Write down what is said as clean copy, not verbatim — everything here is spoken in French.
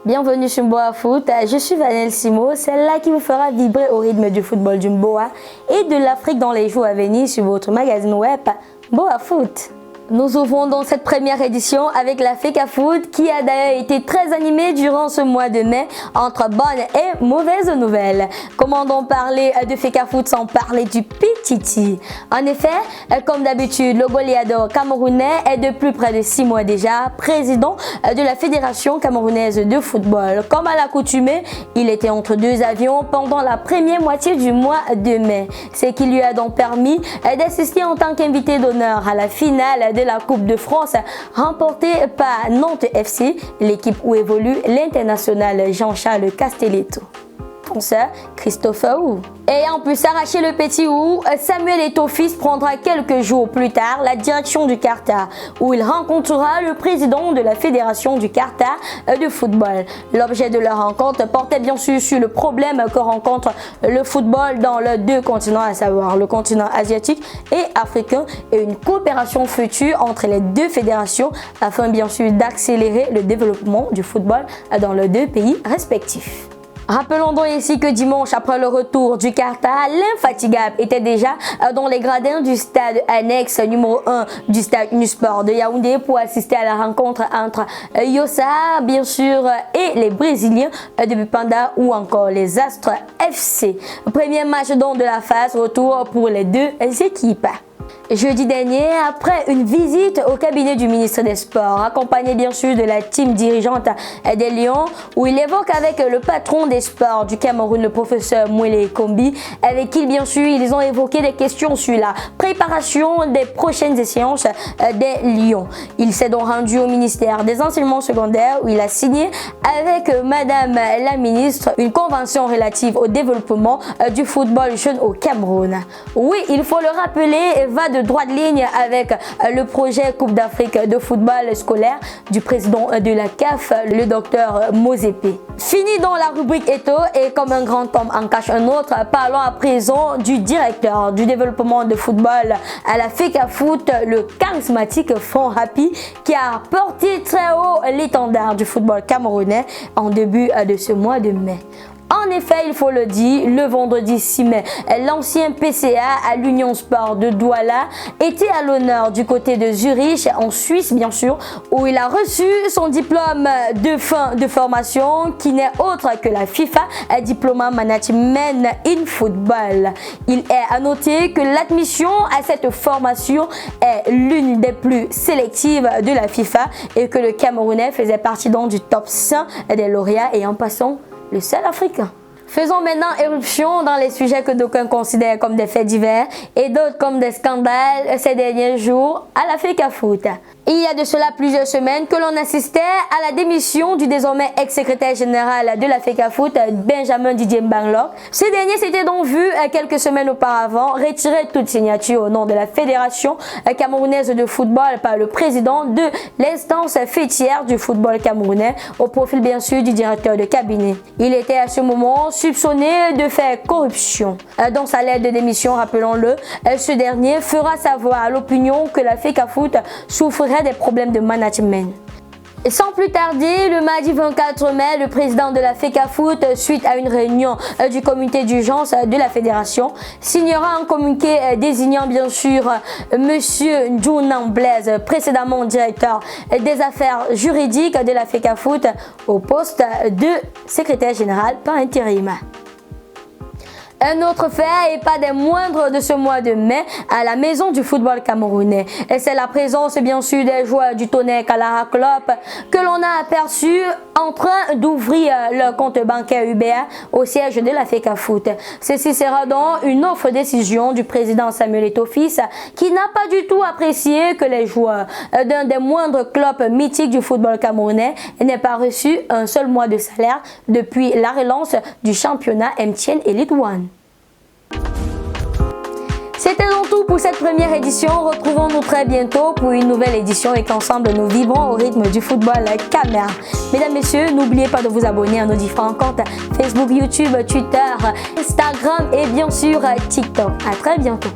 Bienvenue sur Mboa Foot, je suis Vanel Simo, celle-là qui vous fera vibrer au rythme du football du Mboa et de l'Afrique dans les jours à venir sur votre magazine web Mboa Foot. Nous ouvrons donc cette première édition avec la FECAFOOT qui a d'ailleurs été très animée durant ce mois de mai entre bonnes et mauvaises nouvelles. Comment donc parler de FECAFOOT sans parler du Pititi? En effet, comme d'habitude, le goleador camerounais est depuis près de 6 mois déjà président de la Fédération camerounaise de football. Comme à l'accoutumée, il était entre deux avions pendant la première moitié du mois de mai, ce qui lui a donc permis d'assister en tant qu'invité d'honneur à la finale de la Coupe de France remportée par Nantes FC, l'équipe où évolue l'international Jean-Charles Castelletto. Penseur Christopher Wu. Ayant pu s'arracher le petit Wu, Samuel Eto'o-Fils prendra quelques jours plus tard la direction du Qatar, où il rencontrera le président de la Fédération du Qatar de football. L'objet de leur rencontre portait bien sûr sur le problème que rencontre le football dans les deux continents, à savoir le continent asiatique et africain, et une coopération future entre les deux fédérations afin bien sûr d'accélérer le développement du football dans les deux pays respectifs. Rappelons donc ici que dimanche, après le retour du Qatar, l'infatigable était déjà dans les gradins du stade annexe numéro 1 du stade Unisport de Yaoundé pour assister à la rencontre entre Yossa, bien sûr, et les Brésiliens de Bupanda ou encore les Astres FC. Premier match donc de la phase retour pour les deux équipes. Jeudi dernier, après une visite au cabinet du ministre des Sports, accompagné bien sûr de la team dirigeante des Lions, où il évoque avec le patron des sports du Cameroun, le professeur Mwele Kombi, avec qui bien sûr ils ont évoqué des questions sur la préparation des prochaines séances des Lions. Il s'est donc rendu au ministère des enseignements secondaires où il a signé avec madame la ministre une convention relative au développement du football jeune au Cameroun. Oui, il faut le rappeler, va de droite ligne avec le projet Coupe d'Afrique de football scolaire du président de la CAF, le docteur Mosepe. Fini dans la rubrique Eto et comme un grand homme en cache un autre, parlons à présent du directeur du développement de football à la FECAFOOT, le charismatique Fon Happy, qui a porté très haut l'étendard du football camerounais en début de ce mois de mai. En effet, il faut le dire, le vendredi 6 mai, l'ancien PCA à l'Union Sport de Douala était à l'honneur du côté de Zurich, en Suisse bien sûr, où il a reçu son diplôme de fin de formation qui n'est autre que la FIFA Diploma Management in Football. Il est à noter que l'admission à cette formation est l'une des plus sélectives de la FIFA et que le Camerounais faisait partie donc du top 100 des lauréats et en passant le seul africain. Faisons maintenant éruption dans les sujets que d'aucuns considèrent comme des faits divers et d'autres comme des scandales ces derniers jours à la FECAFOOT. Il y a de cela plusieurs semaines que l'on assistait à la démission du désormais ex-secrétaire général de la FECAFOOT, Benjamin Didier Mbanglock. Ce dernier s'était donc vu quelques semaines auparavant retirer toute signature au nom de la Fédération camerounaise de football par le président de l'instance fêtière du football camerounais au profil bien sûr du directeur de cabinet. Il était à ce moment soupçonné de faire corruption. Dans sa lettre de démission, rappelons-le, ce dernier fera savoir à l'opinion que la FECAFOOT souffrait des problèmes de management. Et sans plus tarder, le mardi 24 mai, le président de la FECAFOOT, suite à une réunion du comité d'urgence de la fédération, signera un communiqué désignant bien sûr Monsieur Njounan Blaise, précédemment directeur des affaires juridiques de la FECAFOOT, au poste de secrétaire général par intérim. Un autre fait, et pas des moindres de ce mois de mai, à la maison du football camerounais. Et c'est la présence bien sûr des joueurs du Tonnerre Kalara Club que l'on a aperçu en train d'ouvrir leur compte bancaire UBA au siège de la FECAFOOT. Ceci sera donc une autre décision du président Samuel Eto'o-Fils qui n'a pas du tout apprécié que les joueurs d'un des moindres clubs mythiques du football camerounais n'aient pas reçu un seul mois de salaire depuis la relance du championnat MTN Elite One. C'était donc tout pour cette première édition. Retrouvons-nous très bientôt pour une nouvelle édition et qu'ensemble nous vivrons au rythme du football caméra. Mesdames, Messieurs, n'oubliez pas de vous abonner à nos différents comptes Facebook, YouTube, Twitter, Instagram et bien sûr TikTok. À très bientôt.